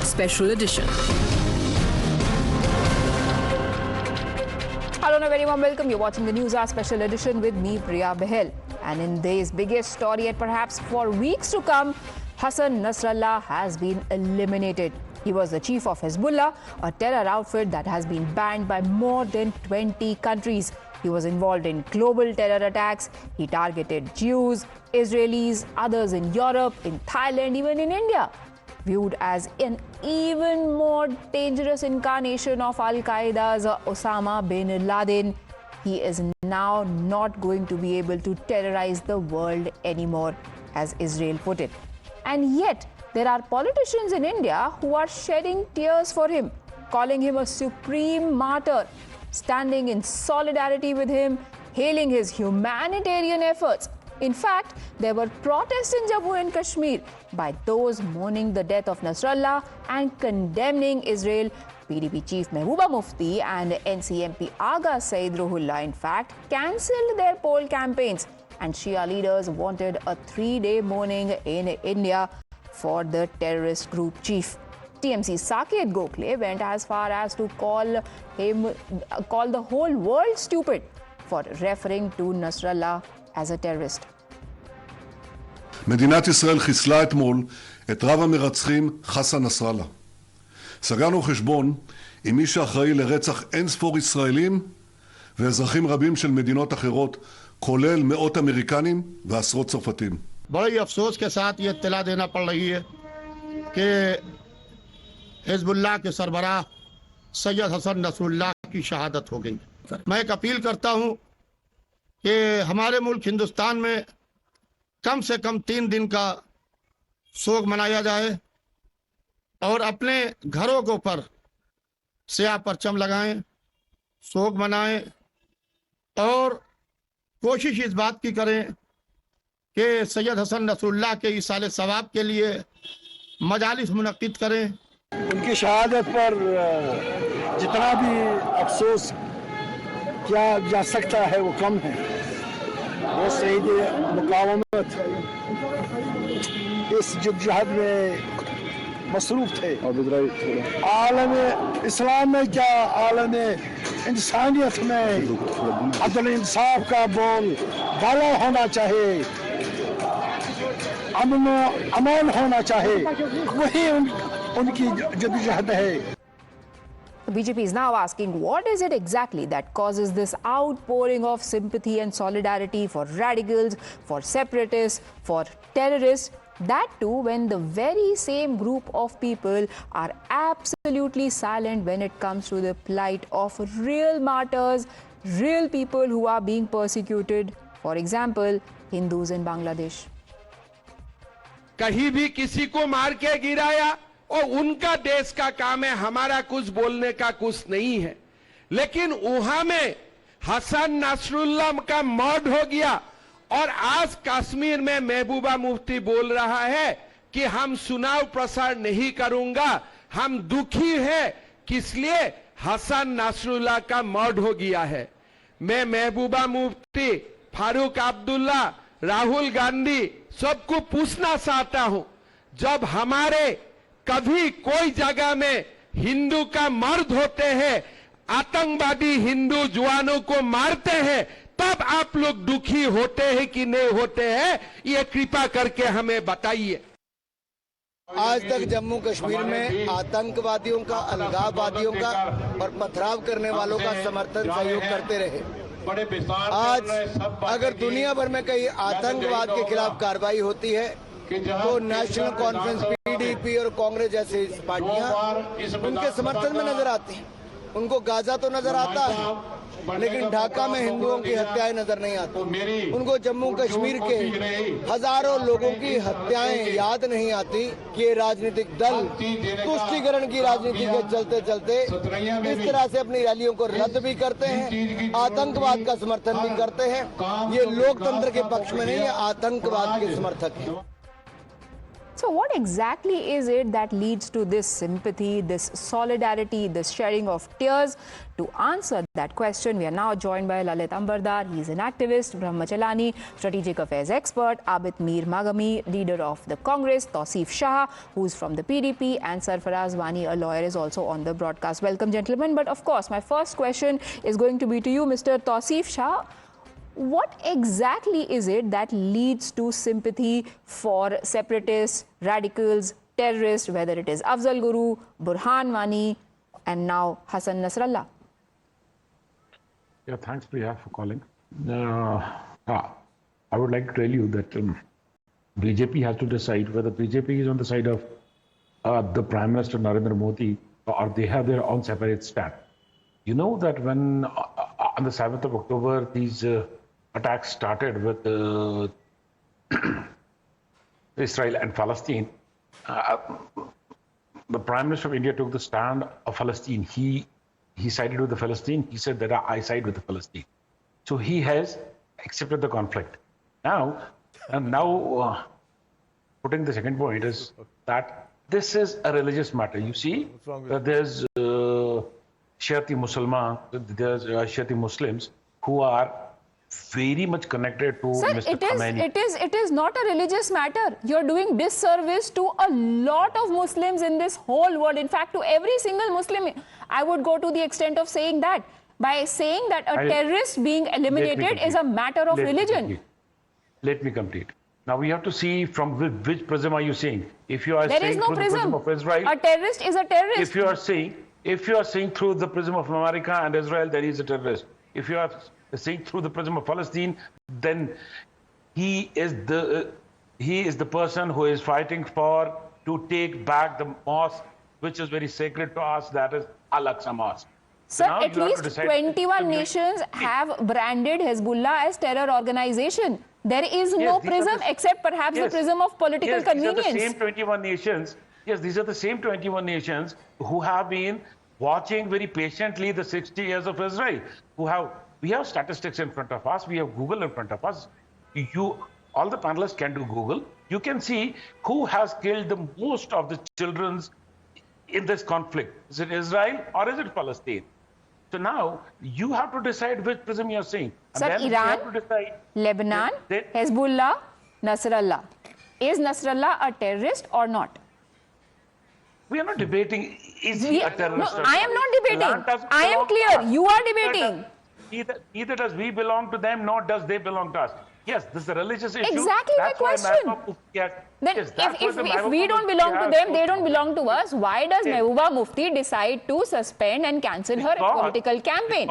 Special Edition. Hello and a very warm welcome. You're watching the Newshour Special Edition with me, Priya Behel. And in this biggest story yet perhaps for weeks to come, Hassan Nasrallah has been eliminated. He was the chief of Hezbollah, a terror outfit that has been banned by more than 20 countries. He was involved in global terror attacks. He targeted Jews, Israelis, others in Europe, in Thailand, even in India. Viewed as an even more dangerous incarnation of Al-Qaeda's Osama bin Laden, he is now not going to be able to terrorize the world anymore, as Israel put it. And yet, there are politicians in India who are shedding tears for him, calling him a supreme martyr, standing in solidarity with him, hailing his humanitarian efforts. In fact, there were protests in Jammu and Kashmir by those mourning the death of Nasrallah and condemning Israel. PDP chief Mehbooba Mufti and NCMP Agha Saeed Ruhullah, in fact, cancelled their poll campaigns, and Shia leaders wanted a 3-day mourning in India for the terrorist group chief. TMC Saket Gokhale went as far as to call the whole world stupid for referring to Nasrallah as a terrorist. מדינת ישראל חיסלה אתמול את רב המרצחים חסן נסראללה. סגרנו חשבון עם מי שאחראי לרצח אין ספור ישראלים ואזרחים רבים של מדינות אחרות, כולל מאות אמריקנים ועשרות צרפתים. बड़े अफसोस के साथ ये इत्तला देना पड़ रही है कि हिजबुल्लाह के सरबराह सैयद हसन नसरुल्लाह की शहादत हो गई। मैं एक अपील करता हूं कि हमारे मुल्क हिंदुस्तान में कम से कम 3 दिन का शोक मनाया जाए और अपने घरों के ऊपर स्याह परचम लगाएं, शोक मनाएं और कोशिश इस बात की करें कि सैयद हसन नसरुल्लाह के इसाले सवाब के लिए मजालिस मुनक्किद करें। उनकी शहादत पर जितना भी अफसोस किया जा सकता है वो कम है। वो शहीद मुकावमत इस जद्दोजहद में मसरूफ थे। आलम इस्लाम में क्या, आलम इंसानियत में अदल इंसाफ का बोल बाला होना चाहिए, अमन होना चाहिए, वही उनकी जद्दोजहद है। BJP is now asking, what is it exactly that causes this outpouring of sympathy and solidarity for radicals, for separatists, for terrorists? That too when the very same group of people are absolutely silent when it comes to the plight of real martyrs, real people who are being persecuted. For example, Hindus in Bangladesh. कहीं भी किसी को मार के गिराया और उनका देश का काम है, हमारा कुछ बोलने का कुछ नहीं है। लेकिन वहां में हसन नसरुल्लाह का मर्डर हो गया और आज कश्मीर में महबूबा मुफ्ती बोल रहा है कि हम चुनाव प्रसार नहीं करूंगा, हम दुखी है किस लिए हसन नसरुल्लाह का मर्डर हो गया है। मैं महबूबा मुफ्ती, फारूक अब्दुल्ला, राहुल गांधी सबको पूछना चाहता हूं, जब हमारे कभी कोई जगह में हिंदू का मर्द होते हैं, आतंकवादी हिंदू जवानों को मारते हैं, तब आप लोग दुखी होते हैं कि नहीं होते हैं, ये कृपा करके हमें बताइए। आज तक जम्मू कश्मीर में आतंकवादियों का, अलगाववादियों का और पथराव करने वालों का समर्थन सहयोग करते रहे। आज अगर दुनिया भर में कहीं आतंकवाद के खिलाफ कार्रवाई होती है तो नेशनल कॉन्फ्रेंस, PDP और कांग्रेस जैसी पार्टियां उनके समर्थन में नजर आती हैं। उनको गाजा तो नजर आता है लेकिन ढाका में हिंदुओं की हत्याएं नजर नहीं आती। उनको जम्मू कश्मीर के हजारों लोगों की हत्याएं याद नहीं आती कि ये राजनीतिक दल तुष्टीकरण की राजनीति के चलते चलते इस तरह से अपनी रैलियों को रद्द भी करते हैं, आतंकवाद का समर्थन भी करते हैं। ये लोकतंत्र के पक्ष में नहीं है, आतंकवाद के समर्थक हैं। So what exactly is it that leads to this sympathy, this solidarity, this sharing of tears? To answer that question, we are now joined by Lalit Ambardar. He is an activist, Brahmachalani, strategic affairs expert, Abid Mir Magami, leader of the Congress, Tausif Shah, who is from the PDP, and Sarfaraz Wani, a lawyer, is also on the broadcast. Welcome, gentlemen. But of course, my first question is going to be to you, Mr. Tausif Shah. What exactly is it that leads to sympathy for separatists, radicals, terrorists, whether it is Afzal Guru, Burhan Wani, and now Hassan Nasrallah? Yeah, thanks, Priya, for calling. I would like to tell you that BJP has to decide whether BJP is on the side of the Prime Minister Narendra Modi, or they have their own separate stand. You know that when on the 7th of October, these attacks started with Israel and Palestine, the Prime Minister of India took the stand of Palestine. He sided with the Palestine. He said that I side with the Palestine. So he has accepted the conflict. Now, putting the second point is that this is a religious matter. You see that there's Shiite Muslims who are very much connected to Mr. Khamenei. It is not a religious matter. You're doing disservice to a lot of Muslims in this whole world. In fact, to every single Muslim, I would go to the extent of saying that. By saying that a terrorist being eliminated is a matter of religion. Let me complete. Now we have to see from which prism are you seeing. If you are there saying is no through prism. The prism of Israel, a terrorist is a terrorist. If you are saying through the prism of America and Israel, there is a terrorist. If you are saying through the prism of Palestine, then he is the person who is fighting to take back the mosque, which is very sacred to us, that is Al-Aqsa Mosque. Sir, at least 21 nations have branded Hezbollah as terror organization. There is no prism except perhaps the prism of political convenience. These are the same 21 nations. Yes, these are the same 21 nations who have been watching very patiently the 60 years of Israel. We have statistics in front of us. We have Google in front of us. All the panelists can do Google. You can see who has killed the most of the children in this conflict. Is it Israel or is it Palestine? So now you have to decide which prism you are seeing. Sir, Iran, Lebanon, Hezbollah, Nasrallah. Is Nasrallah a terrorist or not? We are not debating is he a terrorist. No, I am not debating. I am clear. You are debating. Neither does we belong to them, nor does they belong to us. Yes, this is a religious issue. Exactly my question. Then if we don't belong to them, they don't belong to us, why does Mehbooba Mufti decide to suspend and cancel her political campaign?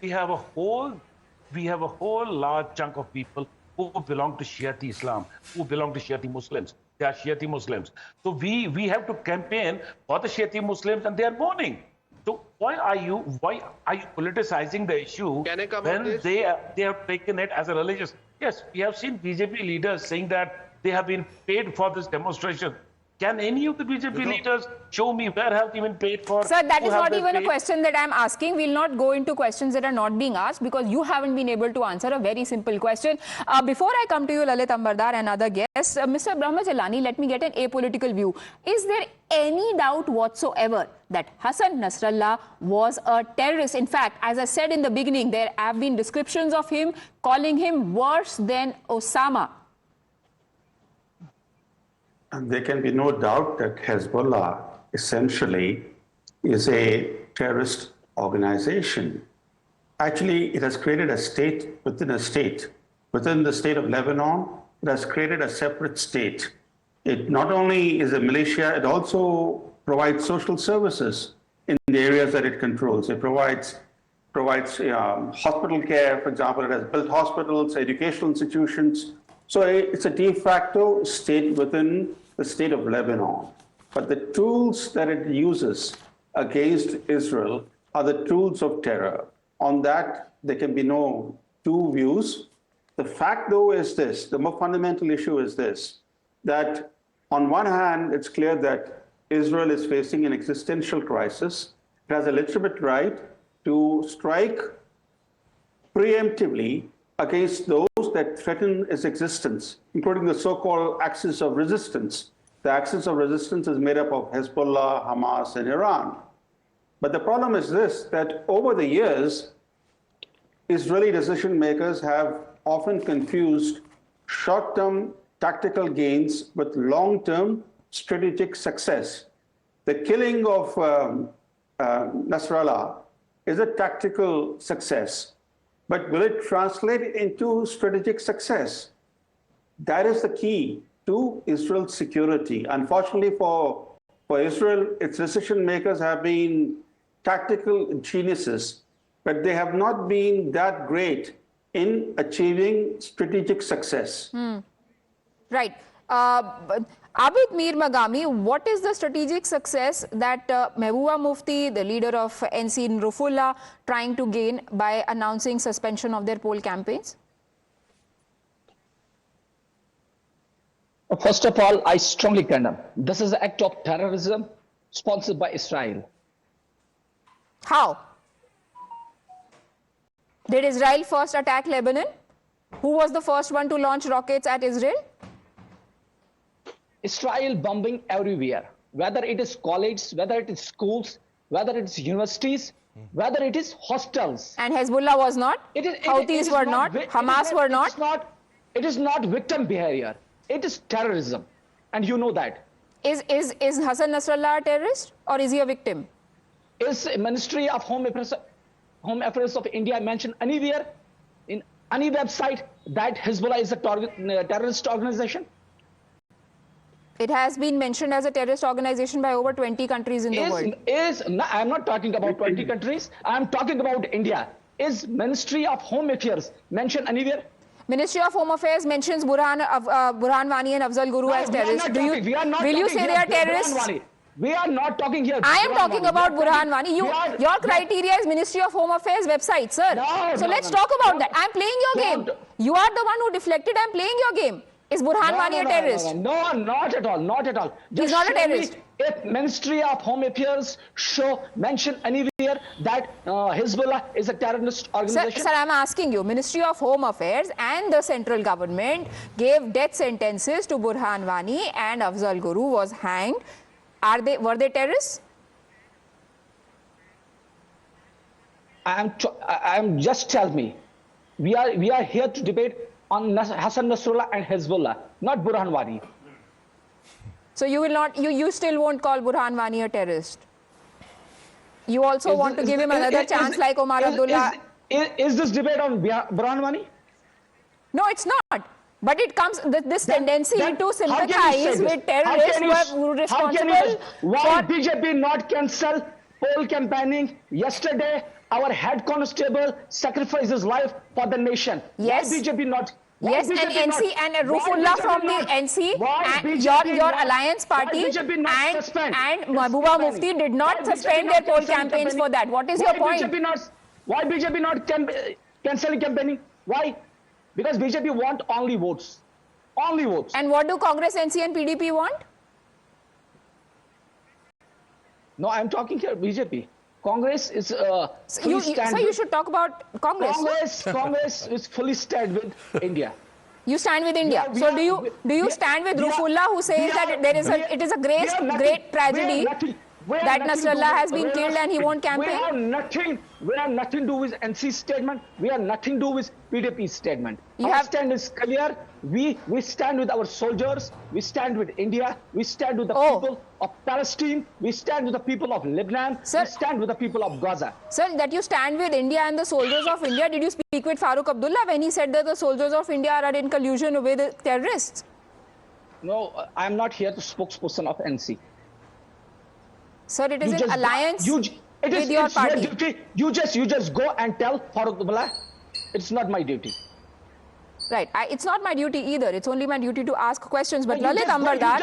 We have a whole large chunk of people who belong to Shiite Islam, who belong to Shiite Muslims. They are Shiite Muslims. So we have to campaign for the Shiite Muslims, and they are mourning. So why are you politicizing the issue when they have taken it as a religious? Yes, we have seen BJP leaders saying that they have been paid for this demonstration. Can any of the BJP leaders show me where have they been paid for? Sir, that is not even a question that I am asking. We will not go into questions that are not being asked because you haven't been able to answer a very simple question. Before I come to you, Lalit Ambardar and other guests, Mr. Brahmachalani, let me get an apolitical view. Is there any doubt whatsoever that Hassan Nasrallah was a terrorist? In fact, as I said in the beginning, there have been descriptions of him calling him worse than Osama. And there can be no doubt that Hezbollah essentially is a terrorist organization. Actually, it has created a state within a state. Within the state of Lebanon, it has created a separate state. It not only is a militia, it also provides social services in the areas that it controls. It provides hospital care, for example. It has built hospitals, educational institutions. So it's a de facto state within the state of Lebanon. But the tools that it uses against Israel are the tools of terror. On that, there can be no two views. The fact, though, is this, the more fundamental issue is this, that on one hand, it's clear that Israel is facing an existential crisis. It has a legitimate right to strike preemptively against those those that threaten its existence, including the so-called axis of resistance. The axis of resistance is made up of Hezbollah, Hamas, and Iran. But the problem is this, that over the years, Israeli decision makers have often confused short-term tactical gains with long-term strategic success. The killing of Nasrallah is a tactical success, but will it translate into strategic success? That is the key to Israel's security. Unfortunately for Israel, its decision makers have been tactical geniuses, but they have not been that great in achieving strategic success. Right. Abid Mir Magami, what is the strategic success that Mehbooba Mufti, the leader of NC Nurullah, trying to gain by announcing suspension of their poll campaigns? First of all, I strongly condemn. This is an act of terrorism sponsored by Israel. How? Did Israel first attack Lebanon? Who was the first one to launch rockets at Israel? Israel bombing everywhere, whether it is colleges, whether it is schools, whether it is universities, whether it is hostels. And Hezbollah was not? Houthis were not? Hamas were not? It is not victim behavior. It is terrorism. And you know that. Is Hassan Nasrallah a terrorist or is he a victim? Is Ministry of Home Affairs of India mentioned anywhere in any website that Hezbollah is a terrorist organization? It has been mentioned as a terrorist organization by over 20 countries in the world. I'm not talking about 20 countries. I'm talking about India. Is Ministry of Home Affairs mentioned anywhere? Ministry of Home Affairs mentions Burhan Wani and Afzal Guru as terrorists. Will you say they are terrorists? We are not talking here. I am talking about Burhan Wani. Your criteria is Ministry of Home Affairs website, sir. Let's talk about that. I'm playing your game. You are the one who deflected. I'm playing your game. Is Burhan Wani a terrorist? No, not at all. Not at all. He's not a terrorist. If Ministry of Home Affairs mention anywhere that Hezbollah is a terrorist organization. Sir, I'm asking you, Ministry of Home Affairs and the central government gave death sentences to Burhan Wani and Afzal Guru was hanged. Were they terrorists? I'm just tell me. We are here to debate on Hassan Nasrallah and Hezbollah, not Burhan Wani. So you will not, you still won't call Burhan Wani a terrorist? You also want to give him another chance like Omar Abdullah? Is this debate on Burhan Wani? No, it's not. But it comes, this tendency to sympathize with terrorists who are responsible Why BJP not cancel poll campaigning? Yesterday, our head constable sacrificed his life for the nation. Yes. Why BJP not? Yes, and NC and Rufullah from the NC and your alliance party and Mehbooba Mufti did not suspend their poll campaigns for that. What is your point? Why BJP not cancelling campaigning? Why? Because BJP want only votes. Only votes. And what do Congress, NC and PDP want? No, I'm talking here BJP. Congress is you should talk about Congress. Congress is fully stand with India. You stand with India. So do you stand with Rufullah who says that it is a great tragedy that Nasrallah has been killed and he won't campaign? We have nothing to do with NC statement. We have nothing to do with PDP statement. Our stand is clear. We stand with our soldiers. We stand with India. We stand with the people of Palestine. We stand with the people of Lebanon. Sir, we stand with the people of Gaza. Sir, that you stand with India and the soldiers of India, did you speak with Farooq Abdullah when he said that the soldiers of India are in collusion with terrorists? No, I am not here to spokesperson of NC. Sir, it is an alliance with your party. Your duty. You just go and tell Farooq Abdullah. It's not my duty. Right. It's not my duty either. It's only my duty to ask questions. But Lalit Ambardar,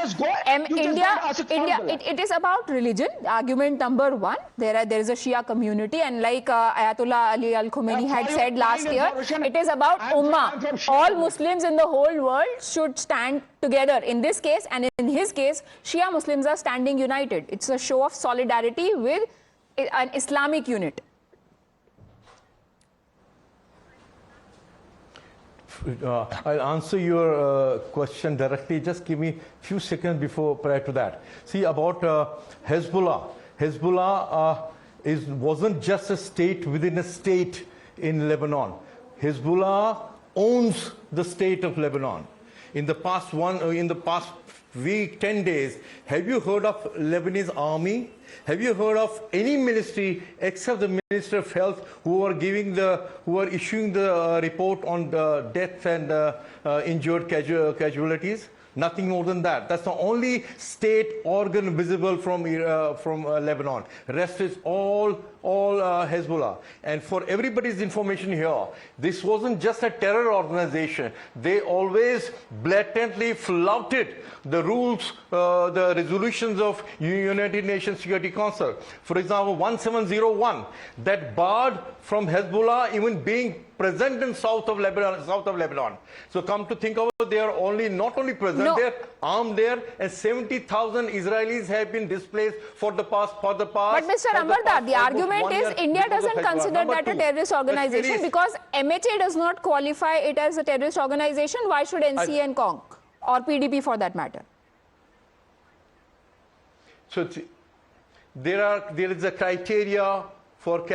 India, it is about religion. Argument number one. There is a Shia community, and like Ayatollah Ali Al Khomeini had said last year, it is about Ummah. All Muslims in the whole world should stand together. In this case, and in his case, Shia Muslims are standing united. It's a show of solidarity with an Islamic unit. I'll answer your question directly. Just give me a few seconds prior to that. See, about Hezbollah. Hezbollah wasn't just a state within a state in Lebanon. Hezbollah owns the state of Lebanon. In the past week, 10 days, have you heard of Lebanese army? Have you heard of any ministry except the Minister of Health who are issuing the report on the deaths and injured casualties? Nothing more than that. That's the only state organ visible from Lebanon. Rest is all Hezbollah. And for everybody's information here, this wasn't just a terror organization. They always blatantly flouted the rules, the resolutions of United Nations Security Council. For example, 1701, that barred from Hezbollah even being present in south of Lebanon. So come to think of it, they are not only present there, armed there, and 70,000 Israelis have been displaced for the past. But Mr. Amardar, the argument is India doesn't consider that a terrorist organization because MHA does not qualify it as a terrorist organization. Why should NC and CONC or PDP for that matter? So there is a criteria for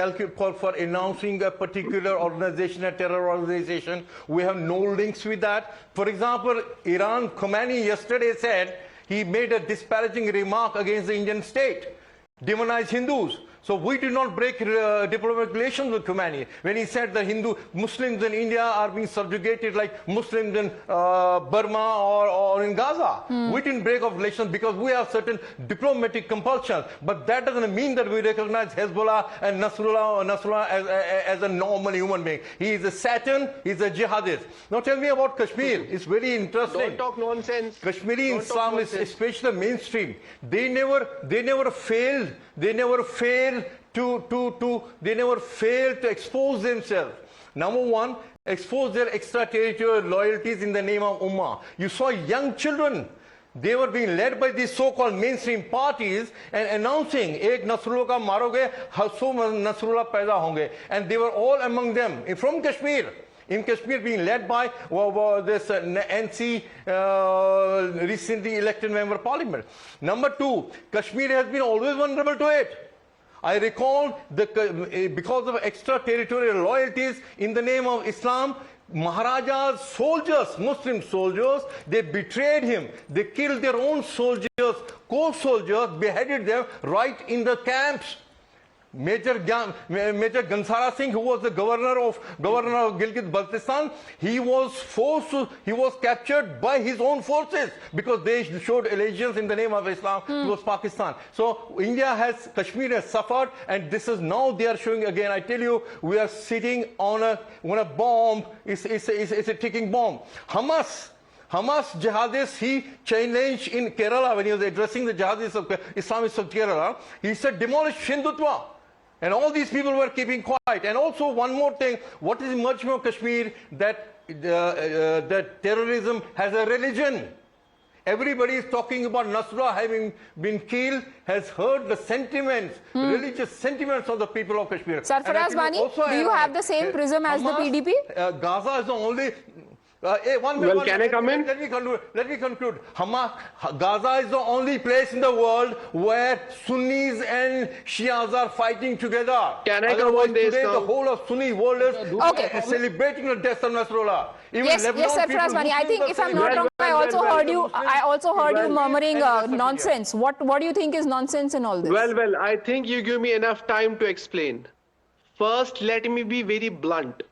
announcing a particular organization, a terror organization. We have no links with that. For example, Iran, Khomeini yesterday said he made a disparaging remark against the Indian state, demonized Hindus. So we did not break diplomatic relations with Khomeini when he said that Muslims in India are being subjugated like Muslims in Burma or in Gaza. We didn't break off relations because we have certain diplomatic compulsions. But that doesn't mean that we recognize Hezbollah and Nasrallah as a normal human being. He is a Satan, he's a jihadist. Now tell me about Kashmir. It's very interesting. Don't talk nonsense. Kashmiri Islam is especially the mainstream. They never failed to expose themselves. Number one, expose their extraterritorial loyalties in the name of Ummah. You saw young children. They were being led by these so-called mainstream parties and announcing, "Ek Nasrullah ka maroge, so Nasrullah paida honge." And they were all among them from Kashmir. In Kashmir, being led by this NC recently elected member of parliament. Number two, Kashmir has been always vulnerable to it. I recall because of extraterritorial loyalties in the name of Islam, Maharaja's soldiers, Muslim soldiers, they betrayed him. They killed their own soldiers, co-soldiers, beheaded them right in the camps. Major Gansara Singh, who was the governor of Gilgit-Baltistan, he was captured by his own forces because they showed allegiance in the name of Islam towards Pakistan. So Kashmir has suffered, and this is now they are showing again. I tell you, we are sitting on a bomb. It's a ticking bomb. Hamas jihadists, he challenged in Kerala when he was addressing the jihadists of Islamists of Kerala. He said, demolish Hindutva. And all these people were keeping quiet. And also one more thing, what is emerging from Kashmir, that terrorism has a religion. Everybody is talking about Nasrallah having been killed, has heard the sentiments, religious sentiments of the people of Kashmir. Sarfaraz Wani, do you have the same prism as the PDP? Gaza is the only... Can I come in? Let me conclude. Gaza is the only place in the world where Sunnis and Shias are fighting together. Can I come on this today, now? The whole of Sunni world is celebrating the death of Nasrallah. Yes, Sarfaraz Wani. I think if I'm not wrong, I also heard you murmuring nonsense. What do you think is nonsense in all this? Well, I think you give me enough time to explain. First, let me be very blunt.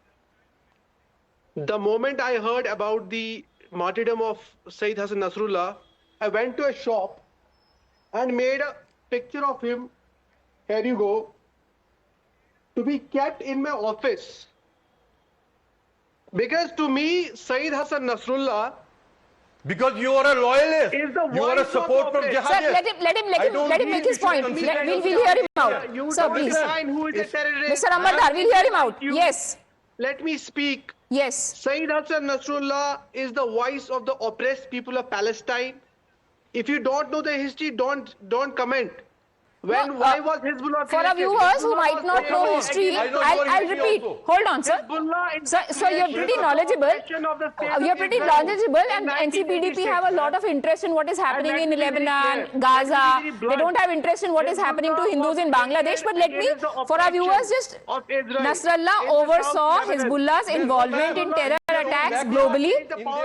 The moment I heard about the martyrdom of Sayyid Hassan Nasrallah, I went to a shop and made a picture of him, here you go, to be kept in my office. Because to me, Sayyid Hassan Nasrallah, because you are a loyalist, you are a support from jihadists. Sir, let him make his point. We'll hear him out. Sir, please. Who is a terrorist? Mr. Amardar, we'll hear him out. Yes. Let me speak. Yes. Sayyid Hassan Nasrallah is the voice of the oppressed people of Palestine. If you don't know the history, don't comment. Why was Hezbollah for our created? viewers who Hezbollah might was not created know against history, I know I'll your history repeat. also. Hold on, sir. Hezbollah in So you're pretty knowledgeable. You're pretty knowledgeable, and NCPDP have a lot of interest in what is happening in Lebanon, Gaza. They don't have interest in what is happening to Hindus in Bangladesh. But let me, for our viewers, just Nasrallah oversaw Hezbollah's involvement in terror attacks globally,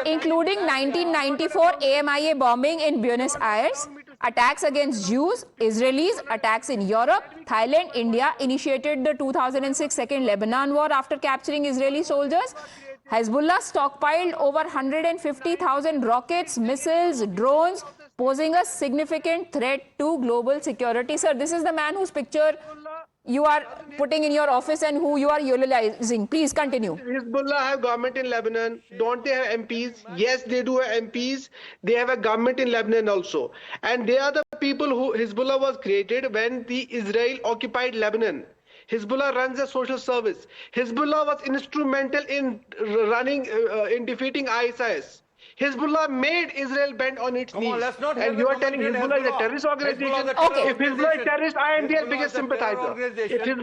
including 1994 AMIA bombing in Buenos Aires, attacks against Jews, Israelis, attacks in Europe, Thailand, India initiated the 2006 Second Lebanon War after capturing Israeli soldiers. Hezbollah stockpiled over 150,000 rockets, missiles, drones, posing a significant threat to global security. Sir, this is the man whose picture you are putting in your office and who you are utilizing. Please continue. Hezbollah have government in Lebanon. Don't they have MPs? Yes, they do have MPs. They have a government in Lebanon also. And they are the people who Hezbollah was created when the Israel occupied Lebanon. Hezbollah runs a social service. Hezbollah was instrumental in in defeating ISIS. Hezbollah made Israel bend on its knees. And you are telling Hezbollah is a terrorist organization? Okay. If Hezbollah is terrorist, I am their biggest sympathizer.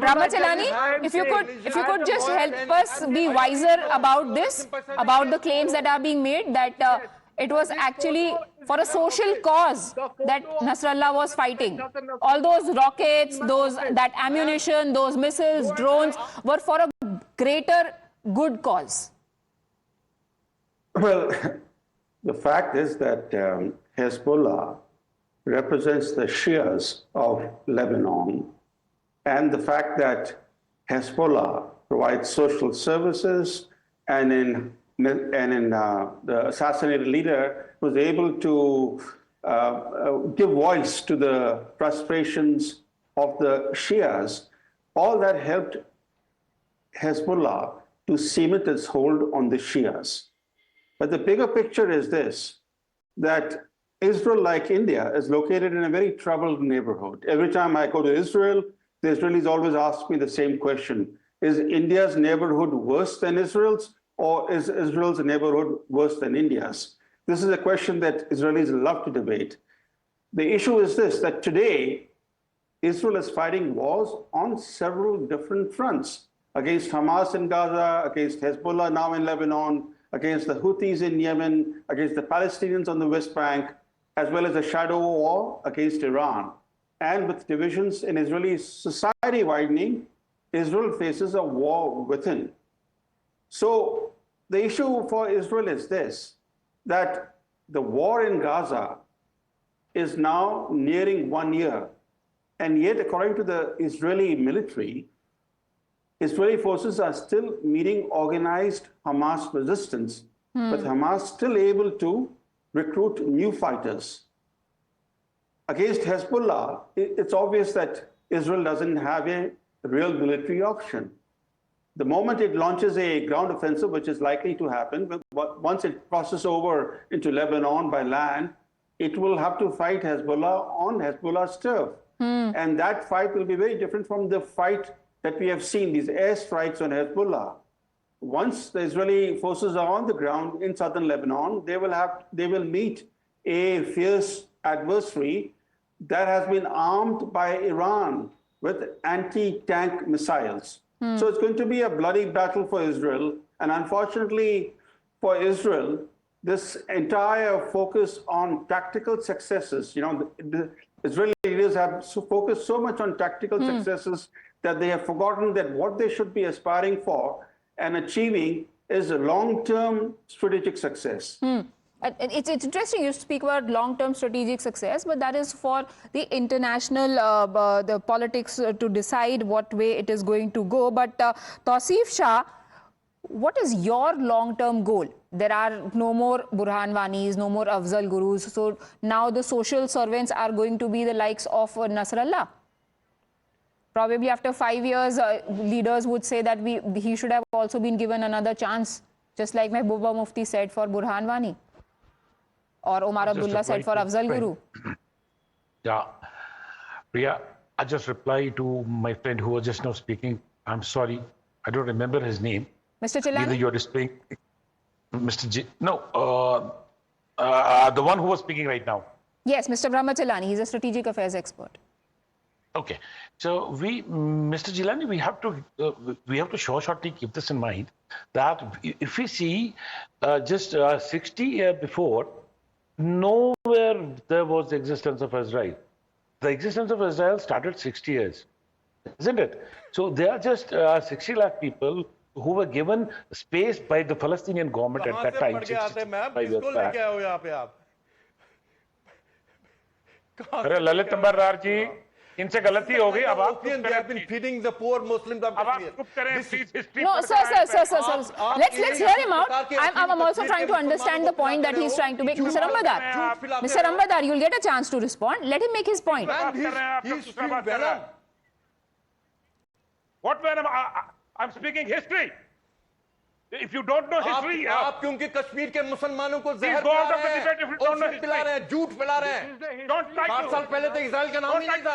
Ramachalani, if you could just help us be wiser about this, about the claims that are being made, that it was actually for a social cause that Nasrallah was fighting. All those rockets, that ammunition, those missiles, drones were for a greater good cause. Well, the fact is that Hezbollah represents the Shias of Lebanon, and the fact that Hezbollah provides social services, and in the assassinated leader was able to give voice to the frustrations of the Shias, all that helped Hezbollah to cement its hold on the Shias. But the bigger picture is this, that Israel, like India, is located in a very troubled neighborhood. Every time I go to Israel, the Israelis always ask me the same question. Is India's neighborhood worse than Israel's, or is Israel's neighborhood worse than India's? This is a question that Israelis love to debate. The issue is this, that today, Israel is fighting wars on several different fronts, against Hamas in Gaza, against Hezbollah now in Lebanon, against the Houthis in Yemen, against the Palestinians on the West Bank, as well as a shadow war against Iran. And with divisions in Israeli society widening, Israel faces a war within. So the issue for Israel is this, that the war in Gaza is now nearing 1 year. And yet, according to the Israeli military, Israeli forces are still meeting organized Hamas resistance, but Hamas still able to recruit new fighters. Against Hezbollah, it's obvious that Israel doesn't have a real military option. The moment it launches a ground offensive, which is likely to happen, but once it crosses over into Lebanon by land, it will have to fight Hezbollah on Hezbollah's turf. And that fight will be very different from the fight that we have seen, these airstrikes on Hezbollah. Once the Israeli forces are on the ground in southern Lebanon, they will meet a fierce adversary that has been armed by Iran with anti-tank missiles. So it's going to be a bloody battle for Israel. And unfortunately for Israel, this entire focus on tactical successes, the Israeli leaders have focused so much on tactical successes that they have forgotten that what they should be aspiring for and achieving is a long-term strategic success. It's interesting you speak about long-term strategic success, but that is for the international the politics to decide what way it is going to go. But Tausif Shah, what is your long-term goal? There are no more Burhan Wanis, no more Afzal Gurus. So now the social servants are going to be the likes of Nasrallah. Probably after 5 years, leaders would say that he should have also been given another chance, just like Mehbooba Mufti said for Burhan Wani, or Omar Abdullah said for Afzal Guru. Yeah, Priya, I just reply to my friend who was just now speaking. I'm sorry, I don't remember his name. Mr. Chilani? Either you're displaying Mr. J. No, the one who was speaking right now. Yes, Mr. Brahmachalani. He's a strategic affairs expert. Okay, so Mr. Gilani, we have to shortly keep this in mind that if we see just 60 years before, nowhere there was the existence of Israel. The existence of Israel started 60 years, isn't it? So there are just 60 lakh people who were given space by the Palestinian government at that time. 65 years back. अरे ललित अंबरदार जी, इनसे गलती हो गई. अब आप they have been feeding the poor Muslims of Kashmir. No, sir. Let's hear him out. I'm also trying to understand the point that he's trying to make. Mr. Ambadar, you'll get a chance to respond. Let him make his point. He's venom. What venom? I'm speaking history. If you don't know history, आप क्योंकि कश्मीर के मुसलमानों को जहर पिला रहे हैं, झूठ फैला रहे हैं. 5 साल पहले तो इजराइल का नाम ही नहीं था.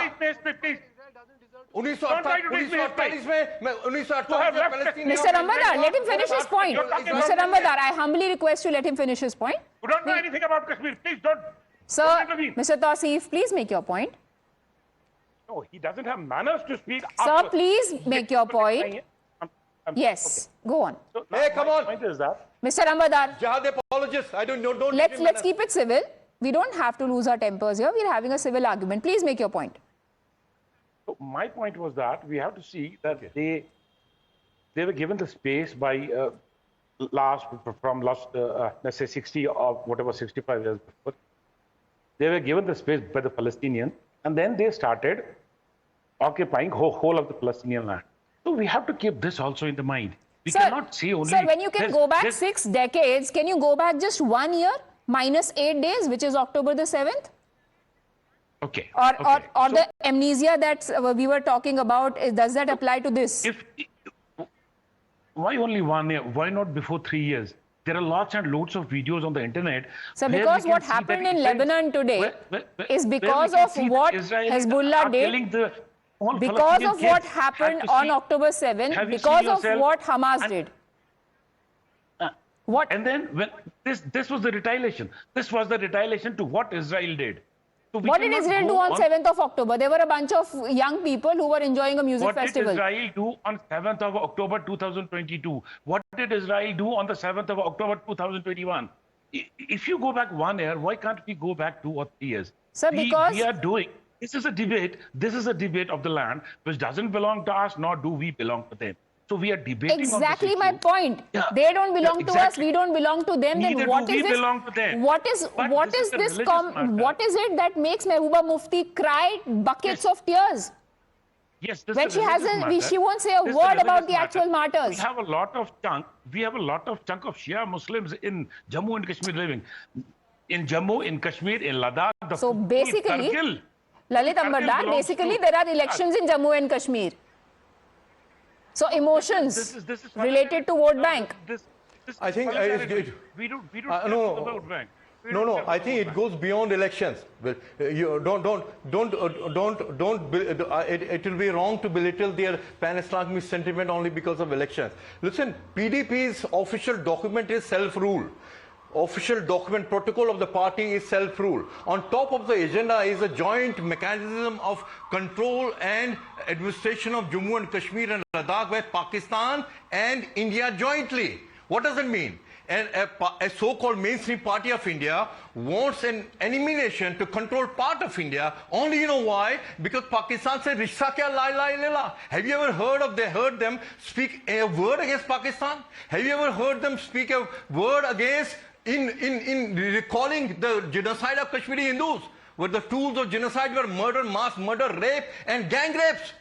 1948 में 1948 में Mr. Ambadar, let him finish his point. Mr. Ambadar, I humbly request you let him finish his point. You don't know anything about Kashmir. Please don't. Sir, Mr. Tawseef, please make your point. No, he doesn't have manners to speak. Sir, please make your point. Yes, go on. So hey, come on. Point is that Mr. Ambadar, jihad apologists. I don't. Let's keep it civil. We don't have to lose our tempers here. We're having a civil argument. Please make your point. So my point was that we have to see that they were given the space by let's say 60 or whatever 65 years before. They were given the space by the Palestinians, and then they started occupying whole of the Palestinian land. So we have to keep this also in the mind. We cannot see only. Sir, when you can go back 6 decades, can you go back just 1 year minus 8 days, which is October the 7th? Okay. Or the amnesia that we were talking about, does that apply to this? Why only 1 year? Why not before 3 years? There are lots and loads of videos on the internet. So because what happened in Lebanon today is because of what Hezbollah did. Because of what happened on October 7th, because of what Hamas did. What? And then when this was the retaliation. This was the retaliation to what Israel did. So what did Israel do on 7th of October? There were a bunch of young people who were enjoying a music festival. What did Israel do on 7th of October 2022? What did Israel do on the 7th of October 2021? If you go back 1 year, why can't we go back 2 or 3 years? Sir, because we are doing. This is a debate. This is a debate of the land which doesn't belong to us, nor do we belong to them. So we are debating. Exactly on my point. Yeah. They don't belong to us. We don't belong to them. Neither then what do is we this? Belong to them. What is this? What is it that makes Mehbooba Mufti cry buckets of tears? Yes, this when she won't say a word about the actual martyrs. We have a lot of chunk of Shia Muslims in Jammu and Kashmir living. In Jammu, in Kashmir, in Ladakh. So basically, Lalit Ambadar, basically there are elections in Jammu and Kashmir. So emotions this is related to vote bank. I think we don't no, the vote bank. No. I think it goes beyond elections. You it will be wrong to belittle their pan-Islamic sentiment only because of elections. Listen, PDP's official document is self-rule. Official document protocol of the party is self-rule. On top of the agenda is a joint mechanism of control and administration of Jammu and Kashmir and Ladakh by Pakistan and India jointly. What does it mean? And a so-called mainstream party of India wants an elimination to control part of India. Only you know why? Because Pakistan said, "Rishta kya la la la la." Have you ever heard them speak a word against Pakistan? Have you ever heard them speak a word against in recalling the genocide of Kashmiri Hindus, where the tools of genocide were murder, mass murder, rape, and gang rapes?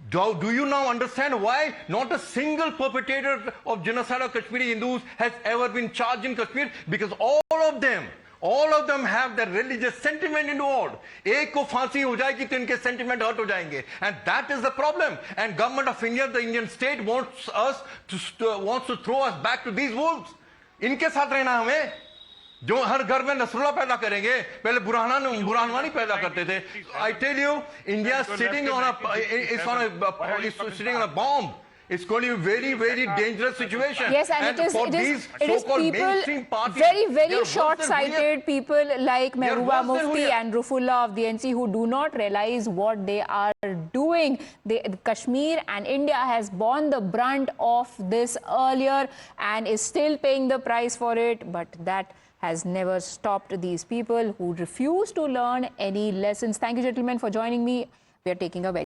Do you now understand why not a single perpetrator of genocide of Kashmiri Hindus has ever been charged in Kashmir? Because all of them have their religious sentiment involved. एक को फांसी हो जाएगी तो इनके sentiment hurt हो जाएंगे, and that is the problem. And government of India, the Indian state, wants to throw us back to these wolves. इनके साथ रहना हमें, जो हर घर में नसरुल्लाह पैदा करेंगे, पहले बुरहानवानी पैदा करते थे. I tell you, India is sitting on a bomb. It's going to be very, very dangerous situation. Yes, and it is people, very short-sighted people like Mehbooba Mufti and Rufullah of the NC who do not realize what they are doing. Kashmir and India has borne the brunt of this earlier and is still paying the price for it, but that has never stopped these people who refuse to learn any lessons. Thank you, gentlemen, for joining me. We are taking a very